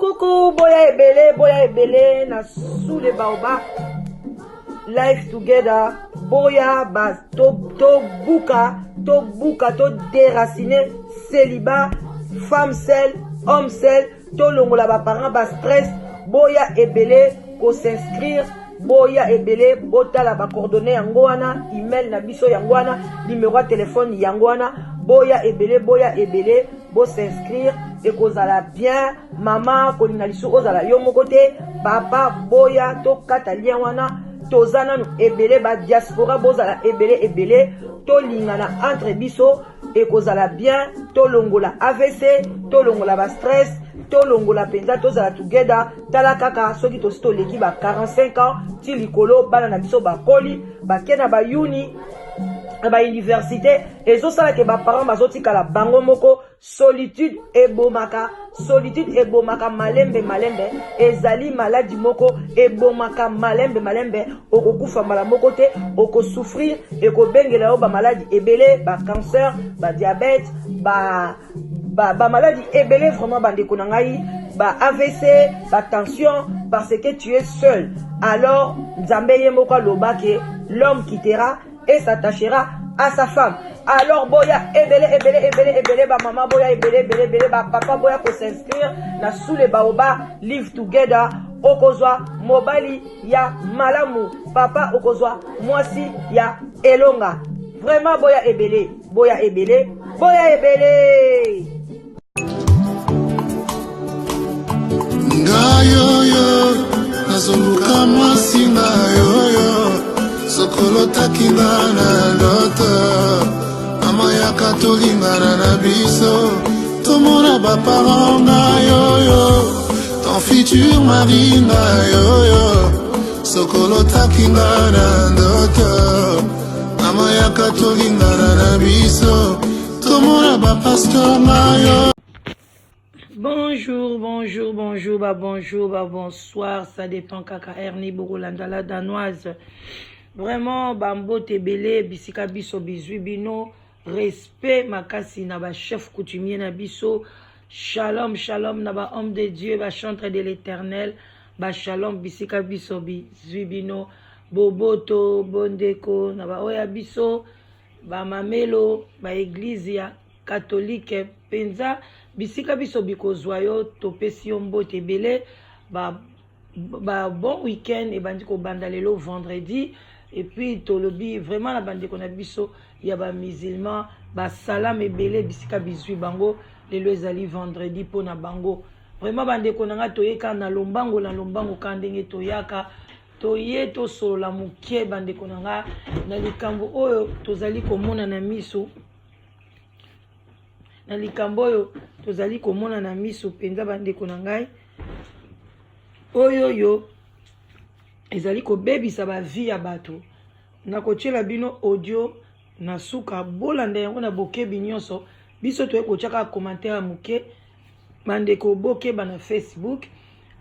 Coucou, boya ebele, na sous les baobab, life together, boya bas, to buka, to déraciner, célibat, femme seule, homme seul, to longola ba parents bas stress, boya ebele, ko s'inscrire, boya ebele, botala ba coordonnées yangoana, email na biso yangoana, numéro de téléphone yangoana, boya ebele, bo s'inscrire. Et kozala bien, maman, kolinga lisu ozala yo moko te, papa, boya, to kata lien wana, tozana nu ebele, ba diaspora, bozala ebele, to lingana entre biso, et kozala bien, to longola AVC, to longola ba stress, to longola penza, tozala together, tala kaka, soki to sto leki ba 45 ans, ti likolo, bana na biso ba koli, ba kena ba uni, ba université, et zo sala ke ba parents bazoti kala bango moko, solitude ebomaka malembe, ezali maladie moko ebomaka malembe, okokufa mbala moko te, oko souffrir, eko bengela yo ba maladie ebele, ba cancer, ba diabète, ba maladie ebele, vraiment bandeko na ngai, ba AVC, ba tension, parce que tu es seul. Alors Nzambe ye moko loba ke l'homme quittera et s'attachera à sa femme. Alors boya ebele, ba maman boya ebele, ba papa boya ko s'inscrire na sous les baobab, live together, okozwa mobali ya malamu, papa okozwa mwasi ya elonga. Vraiment boya ebele. Ngayo nazoluka mwasi ngayo sokolo takinga na loto mama yaka tolingana na biso tomona baparent ngayo ton futur mari ngayo sokolo takinga na ndoto mama yaka tolingana na biso tomona bapasteur ngayo. Bonjour, bonsoir, ça dépend kaka Ernie Borolanda la danoise. Vraiment, bambo tebele, bisika biso bizui bino, respect makasi na ba chef coutumier na biso, shalom na ba homme de Dieu, ba chantre de l'éternel, ba shalom bisika biso bizui bino, boboto, bondeko, na ba oya biso, ba mamelo, ba église ya catholique, penza, bisika biso bikozwa yo topesi yo mbote ebele, ba bon week-end et bandiko banda lelo vendredi, et puis tolobi vraiment la bandiko na biso ya ba musulman ba salam ebele bisika bizwi bango lelo ezali vendredi po na bango. Vraiment bandiko na nga toyeka na lombango ka ndenge toyaka toye to solo mukie bandiko na nga na likambo oyo tozali komona na miso. Na likambo oyo tozali komona na miso penza bandeko na ngai oyo ezali kobebisa ba vie ya bato. Na kotiela bino audio na suka bolanda yango na bokebi nyonso biso toye kotiaka commentaire muke bandeko bokeba na Facebook.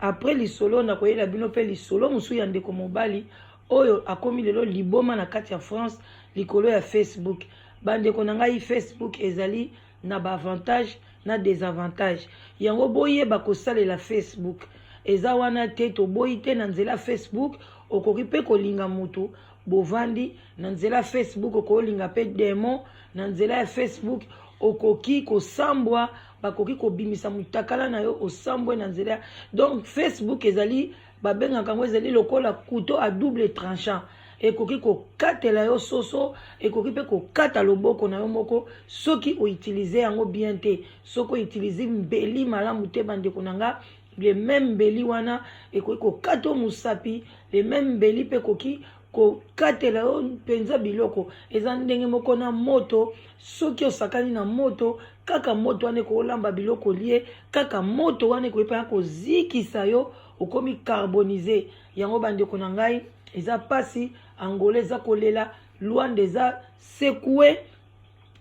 Après lisolo na koyela bino pe lisolo musu ya ndeko mobali oyo akomi lelo liboma na kati ya France likolo ya Facebook. Bandeko na ngai Facebook ezali na ba avantage na désavantage. Yango boye bakosalela Facebook. Eza wana te to boyi te na nzela Facebook okoki pe kolinga mutu bovandi na nzela Facebook okolinga pe demo na nzela ya Facebook okoki kosambwa bakoki kobimisa mutakala na yo osambwe na nzela. Donc Facebook ezali babenga kango ezali lokola couteau à double tranchant. Ekoki ko katela yo soso, ekoki pe ko kata loboko na yo moko soki o utiliser yango bien te. Soko utiliser mbeli malamu te bandeko nanga, le même mbeli wana ekoki ko kato musapi, le même mbeli pe koki ko katela yo penza biloko. Eza ndenge moko na moto, soki osakani na moto, kaka moto wane ko lamba biloko lié, kaka moto wane ko epa ko zikisa yo okomi carboniser. Yango bandeko nangai eza pasi angoleza kolela luandeza sekue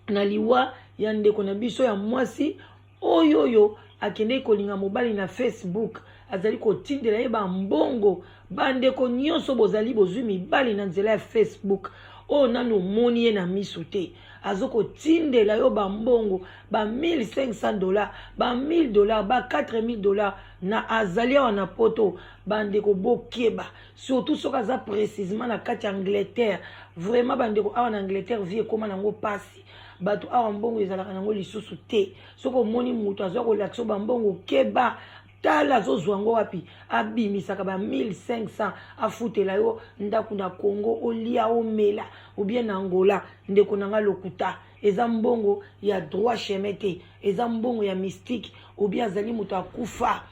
na liwa ya ndeko na biso ya mwasi oyo akende kolinga mobali na Facebook azali kotindela ye mbongo bandeko nyonso bozali bozwi mibali na nzela ya Facebook oyo nanu omoni ye na miso te azokotindela yo mbongo ba $1,500 ba $1,000 ba $4,000 na azali awa na poto bandeko bokeba surtout soki aza précisement na kati ya Angleterre vraiment bandeko awa na Angleterre vie ekoma nango pasi bato awa mbongo ezalaka nango lisusu te soki omoni moto azwa kolakisa mbongo keba tala azozwa ngo wapi abimisaka ba 1500 afutela yo ndako na Congo olia omela ou bien na Angola ndeko nanga lokuta eza mbongo ya droit chemin te eza mbongo ya mystique ou bien azali moto akufa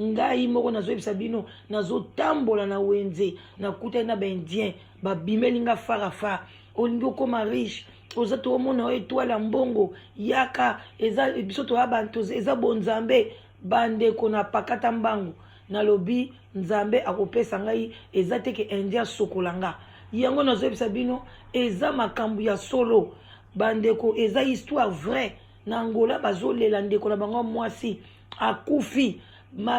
ngai moko nazoyebisa bino nazotambola na wenze nakuta na baindien babimeli nga farafa olingi okoma riche oza toomona oyo etwala mbongo yaka eza biso toya bantu eza bonzambe bandeko na pakata mbangu nalobi nzambe akopesa ngai eza teke indien sokolanga yango nazoyebisa bino eza makambo ya solo bandeko eza histoire vrai na Angola bazolela ndeko na bango mwasi akufi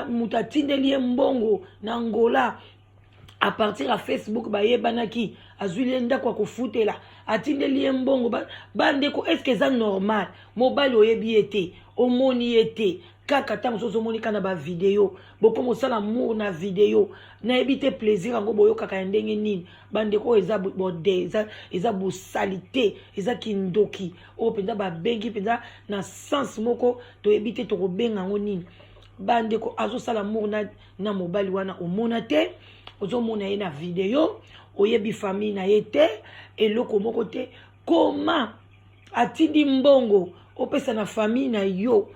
mutu atindeli ye mbongo na Angola à partir ya Facebook bayebanaki azwili ye ndako akofutela atindeli ye mbongo bandeko eske eza normal mobali oyebi ye te omoni ye te kaka ntango mosusu omonika na bavideo bokomo osala amour na video nayebi te plaisir yango boyokaka ya ndenge nini bandeko oyo eza bode eza bosalite eza kindoki oyo mpenza babengi mpenza na sens moko toyebi te tokobenga yango nini bandeko azosala amour na mobali wana omona te ozomona ye na video oyebi famille na ye te eloko moko te koma atindi mbongo opesa na famille na yo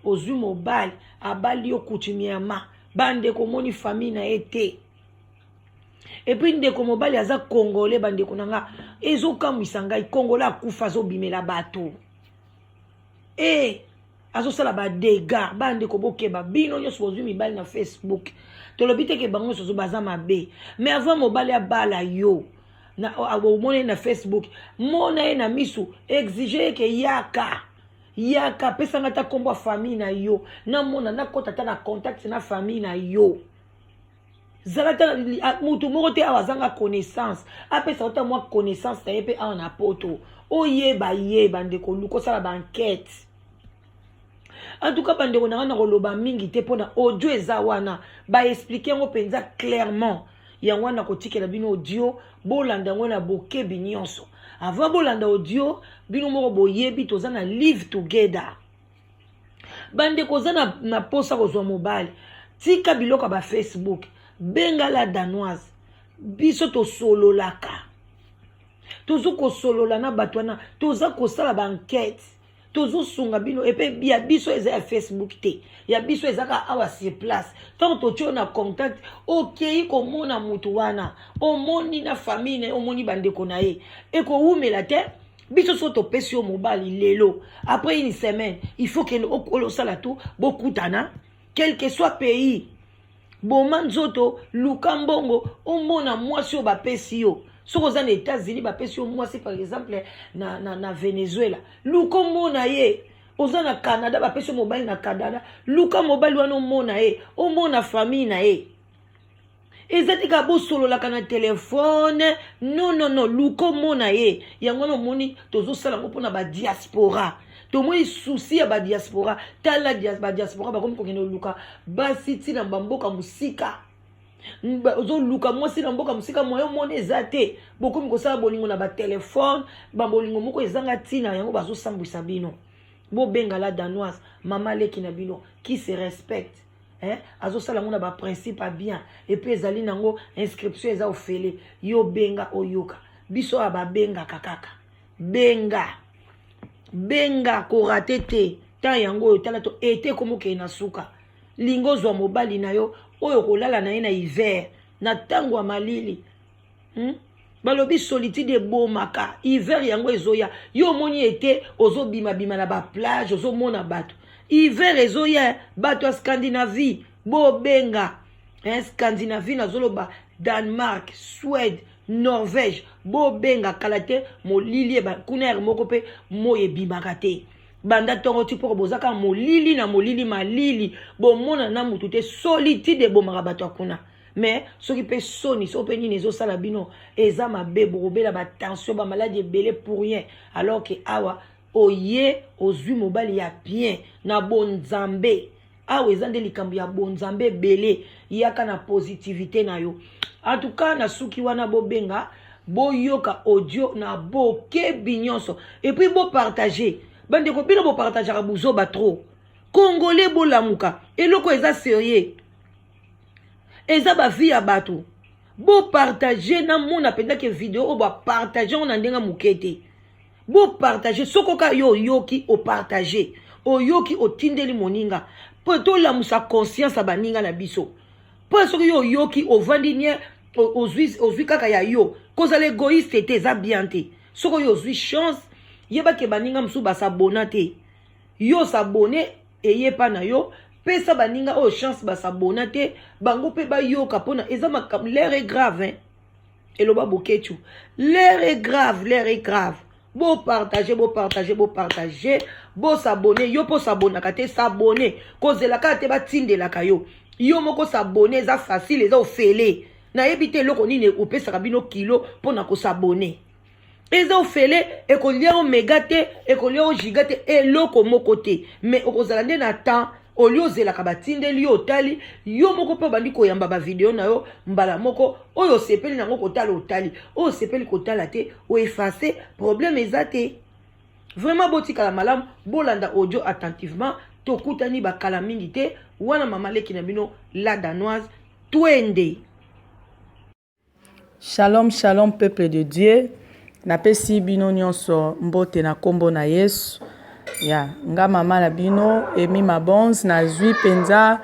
ozwi mobali abali yo coutumièrement bandeko moni famille na ye te epuis ndeko mobali aza congolais bandeko nanga ezokamwisa ngai congolais akufa azobimela bato azosala badega bandeko bokeba bino nyonso bozwi mibali na Facebook tolobi teke bango nyonso baza mabe mais avant mobali abala yo omona ye na Facebook mona ye na misu exige eke yaka pesanga ta kombo famille na yo namona nakota ta na contact na famille na yo zalata mutu moko te awa azanga connaissance apesa ota mwa connaissance na ye mpe awa na poto oyeba ndeko lukosala banquête en tout cas bandeko nanga na koloba mingi te mpona audio eza wana baexplike yango mpenza clairement yango wana kotikela bino audio bolanda yango na bokebi nyonso avant bolanda audio bino moko boyebi toza na live together bandeko oza na posa kozwa mobali tika biloko ba Facebook benga la danoise biso tosololaka tozo kosolola na bato wana toza kosala banquête tozosunga bino epe ya biso eza ya Facebook te ya biso ezaka awa sur place tant totio na contact okei komona mutu wana omoni na famille na omoni bandeko na ye ekowumela te biso so topesi yo mobali lelo après une semaine il faut que okosala tout bokutana quel que soit pays boma nzoto luka mbongo omona mwasi oyo bapesi yo soki oza na États-Unis bapesi yo mwasi par exemple na Venezuela luka omona ye oza na Canada bapesi yo mobali na Canada luka mobali wana omona ye omona famille na ye eza tika bosololaka na telefone non luka omona ye yango wana omoni tozosala ngo mpona badiaspora tomoni souci ya badiaspora tala badiaspora bakomi kokende oluka basi ntina bamboka mosika ozoluka mwasi na mboka mosika moyo moni eza te bokomi kosala bolingo na batelefone babolingo moko ezanga ntina yango bazosambwisa bino bobenga la danoise mama leki na bino qui se respecte azosala ngo na baprincipe a bien epuis ezali nango inscription eza ofele yo benga oyoka biso ya babengaka kaka benga korate te ta yango oyo tala to ete komokee na suka lingo zwa mobali na yo oyo kolala na ye na hiver na ntango ya malili balobi solitude ebomaka hiver yango ezoya yo omoni ete ozobimabima na baplage ozomona bato hiver ezoya bato ya Scandinavie bobenga Scandinavie nazoloba Danemark, Suède, Norvège bobenga kala te molili kuna ere moko mpe moyo ebimaka te banda tongo ti poko bozaka molili na molili malili bomona na mutu te solitude bomaka bato akuna mais soki pe soni so pe nini ezosala bino eza mabe bokobela batension bamaladi ebele pour rien alors que awa oye ozwi mobali ya bien na bonzambe awa eza nde likambo ya bonzambe ebele yaka na positivité na yo en tout cas na suki wana bobenga boyoka audio na bokebi nyonso et puis bopartage bandeko bino bopartageaka buzoba trop congolais bolamuka eloko eza sérieux eza bavi ya bato bopartage na mona pendake video oyo bapartage ngo na ndenga mokete bopartage sokoka yo oyoki opartage oyoki otindeli moninga po tolamusa conscience ya baninga na biso po soki yo oyoki ovandi nie ozwi kaka ya yo kozala égoïste te eza bien te soko yo ozwi chance yebake baninga mosusu basabona te yo sabone eyepa na yo pesa baninga oyo chance basabona te bango pe bayoka mpona eza makambo l'air est grave hein? Eloba bokechu l'air est grave bopartage bosabone yo po sabonaka te sabone kozelaka te batindelaka yo moko sabone eza facile eza ofele nayebi te eloko nini opesaka bino kilo mpona kosabone eza ofele ekolia omega te ekolia ogiga te eloko moko te mais okozala nde na temps oli ozelaka batindeli yo otali yo moko mpe obandi koyamba bavideo na yo mbala moko oyo osepeli nango kotala otali oyo osepeli kotala te oefase problème eza te vraiment botikala malamu bolanda audio attentivement tokutani bakala mingi te wana mama leki na bino la danoise twende. Shalom, shalom, peuple de Dieu. Napesi bino nyonso mbote na kombo na Yesu. Ya, nga mama na bino emi mabons na zwi penza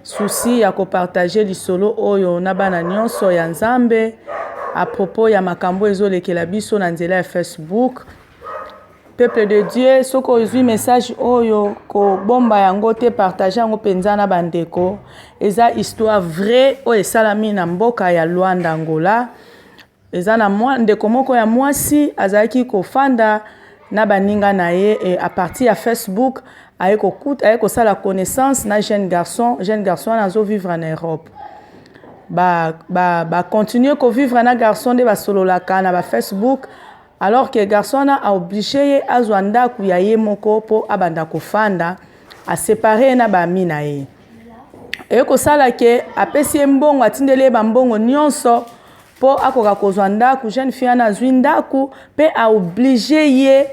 souci ya kopartager lisolo oyo na bana nyonso ya Nzambe a propos ya makambo ezolekela biso na nzela ya Facebook. Peuple de Dieu, soko ozwi message oyo ko bomba yango te partager yango penza na bandeko. Eza histoire vraie oyo esalami na mboka ya Luanda Angola. Eza na ndeko moko ya mwasi azalaki kofanda na baninga na ye et à partir ya Facebook ayeko sala connaissance na jeune garçon nazo vivre en Europe. Ba continuer ko vivre na garçon de basololaka na ba Facebook alors que garçon a obligé azwa ndaku ya ye moko po abanda kofanda a séparer na ba mina ye. Ayeko sala ke apesi mbongo atindele ba mbongo nyonso po akoka kozwa ndaku jeune fille na zwi ndaku pe a obligé ye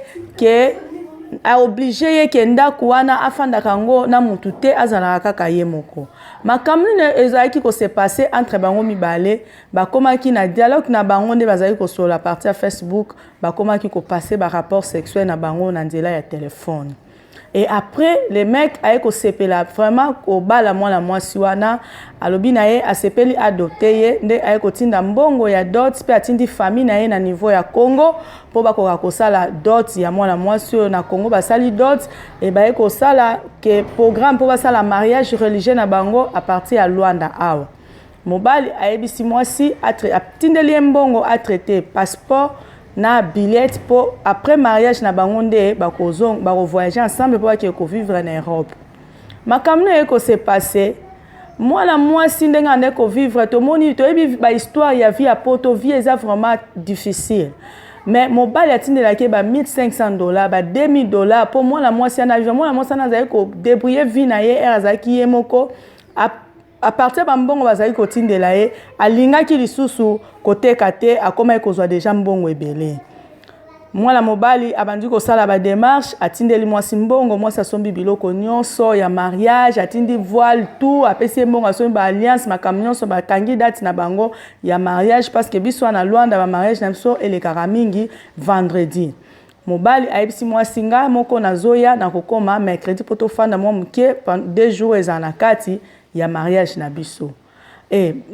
ke ndaku wana afanda kango na mutu te azana kaka ye moko makambo ne ezalaki ko se passer entre bango mibale bakomaki na dialogue na bango nde bazalaki ko sur la partie ya Facebook bakomaki ko passer ba rapport sexuel na bango na nzela ya téléphone. Et après, les mecs aient ko sepela vraiment au bala mwana mwasi wana alobi na ye asepeli adopté ye nde aye ko tinda mbongo ya dot pe atindi famille na ye na niveau ya Congo po bakoka kosala dot ya mwana mwasi na Congo basali dot et baye ko sala ke programme po basala mariage religieux na bango à partir ya Luanda awa mobali ayebisi mwasi atindeli mbongo a traité passeport na billet pour après mariage na bango nde bakozong bako voyager ensemble pour que vivre en Europe. Makamno eko se passé mwana mwasi ndenga ande ko vivre to moni to ebi ba histoire ya vie à poto vie eza vraiment difficile. Mais mobile atindela ke ba $1,500 ba $2,000 pour mwana mwasi na vivre mwana mwasi na za ko débrouiller vie na ye azaki ye moko à partir de mbongo bazali kotindela ye alingaki lisusu koteka te akoma ekozwa deja mbongo ebele mwana mobali abandi kosala ba démarche atindeli mwasi mbongo mwasi asombi biloko nyonso ya mariage atindi voile tout apesi mbongo asombi ba alliance makambo nyonso ba candidate na bango ya mariage parce que biso na Luanda ba mariage na biso elekaka mingi vendredi mobali ayebisi mwasi nga moko nazoya na kokoma mercredi poto fanda mwa muke 2 jours ezana kati ya mariage na biso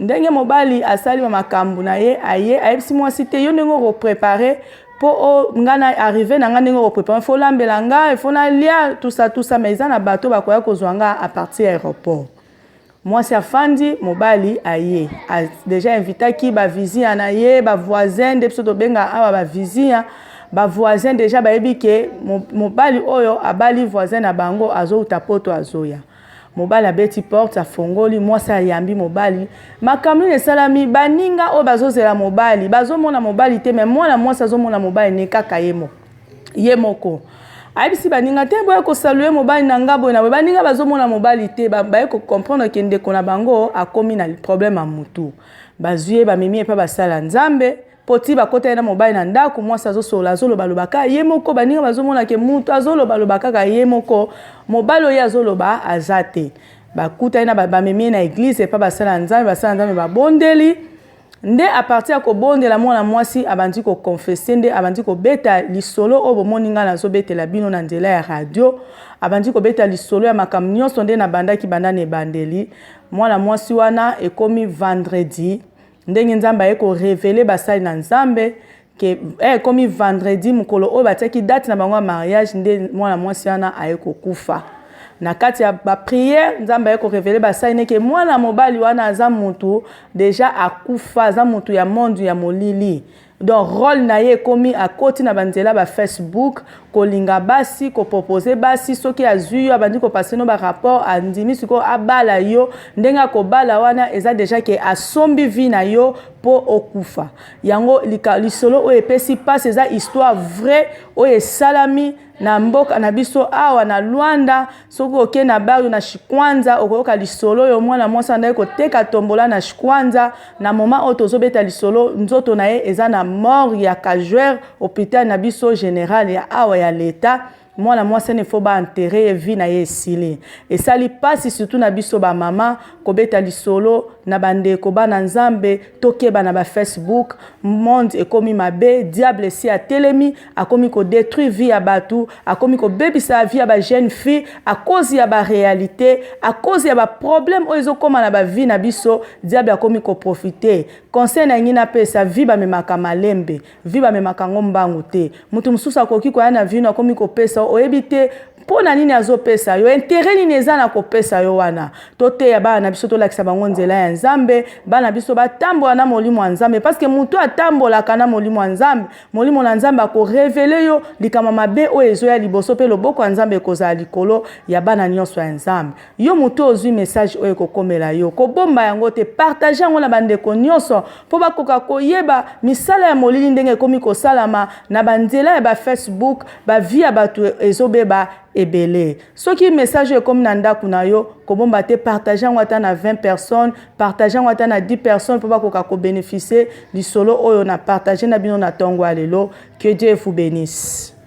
ndenge mobali asali makambo na ye ayebisi mwasi te yo ndenge ko préparer po ngana arriver na ngana ndenge ko préparer faut lambela nga faut na lia tout ça mais na bateau bakoya kozwa nga à partir aéroport mwasi afandi mobali aye a déjà invité ki ba visite na ye ba voisin de biso to benga awa ba visite ba voisin déjà bayebi ke mobali oyo abali voisin na bango azouta poto azoya mobali abeti porte afongoli mwasi ayambi mobali makambo esalami baninga oyo bazozela mobali bazomona mobali te me mwana mwasi azomona mobali ne kaka ye moko ayebisi baninga te boye kosalue mobali na ngabo na baninga bazomona mobali te baye comprendre ke ndeko na bango akomi na problème ya mutu bazuye bamemi epa basala nzambe poti bakota na mobali na ndako mwasi azosola azoloba lobaka ye moko baninga bazomona ke mutu azoloba lobaka ka ye moko mobali oyo azoloba azate bakuta na bamemi na église epa basala nzambe babondeli nde a partir ya kobondela mwana mwasi abandi ko confesser nde abandi ko beta lisolo o bomoninga na zo betela bino na nzela ya radio abandi ko beta lisolo ya makambo nyonso nde na bandaki bandane bandeli mwana mwasi wana ekomi vendredi ndenge nzambe eko révéler basali na nzambe ke ekomi vendredi mukolo o bataki date na bango mariage nde mwana mwasi wana ayeko kufa na kati ya ba prière nzambe ayeko révéler basali neke mwana mobali wana aza mutu déjà akufa aza mutu ya monde ya molili donc rôle na ye komi akoti na banzela ba Facebook kolinga basi ko proposer basi soki azui abandi ko passer no ba rapport andimi siko abala yo ndenga ko bala wana eza déjà ke asombi vie na yo po okufa yango lisolo o epesi passe eza histoire vrai o esalami na mboka na biso awa na Luanda soko oke na bayo na Shikwanza okoyoka lisolo yo mwana mwasa ndaye koteka tombola na Shikwanza na moma otozobeta lisolo nzoto na ye eza na mort ya casuer hôpital na biso général ya awa ya l'État mwana mwasi ne faut ba enterrer vie na ye sili et sali passe surtout na biso ba mama kobeta lisolo na bandeko bana nzambe tokeba na ba Facebook monde ekomi mabe diable si a telemi akomi ko détruire vie ya batu akomi ko bebisa vie ya ba jeune fille à cause ya ba réalité à cause ya ba problème oyo koma na ba vie na biso diable akomi ko profiter conseil na ngina pesa vie ba memaka malembe vie ba memaka ngombangu te mutu mususa koki ko yana vie na komi ko pesa oyebite pona nini azopesa yo intérêt nini eza na kopesa yo wana tote ya bana biso to lakisa bango nzela ya nzambe bana biso batambola na molimo ya nzambe parce que mutu atambola kana molimo ya nzambe molimo na nzambe ko révéler yo likama mabe o ezo ya liboso pe loboko ya nzambe kozala likolo ya bana nyonso ya nzambe yo mutu ozwi message oyo kokomela yo ko bomba yango te partager yango na bandeko nyonso po bakoka koyeba misala ya molili ndenge komi kosalama na banzela ya ba Facebook ba via batu ezobeba ebele soki message comme na ndako na yo kobomba te partager yango ata na 20 personnes partager yango ata na 10 personnes po bakoka ko bénéficier lisolo oyo na partager na bino na tongo alelo que Dieu vous bénisse.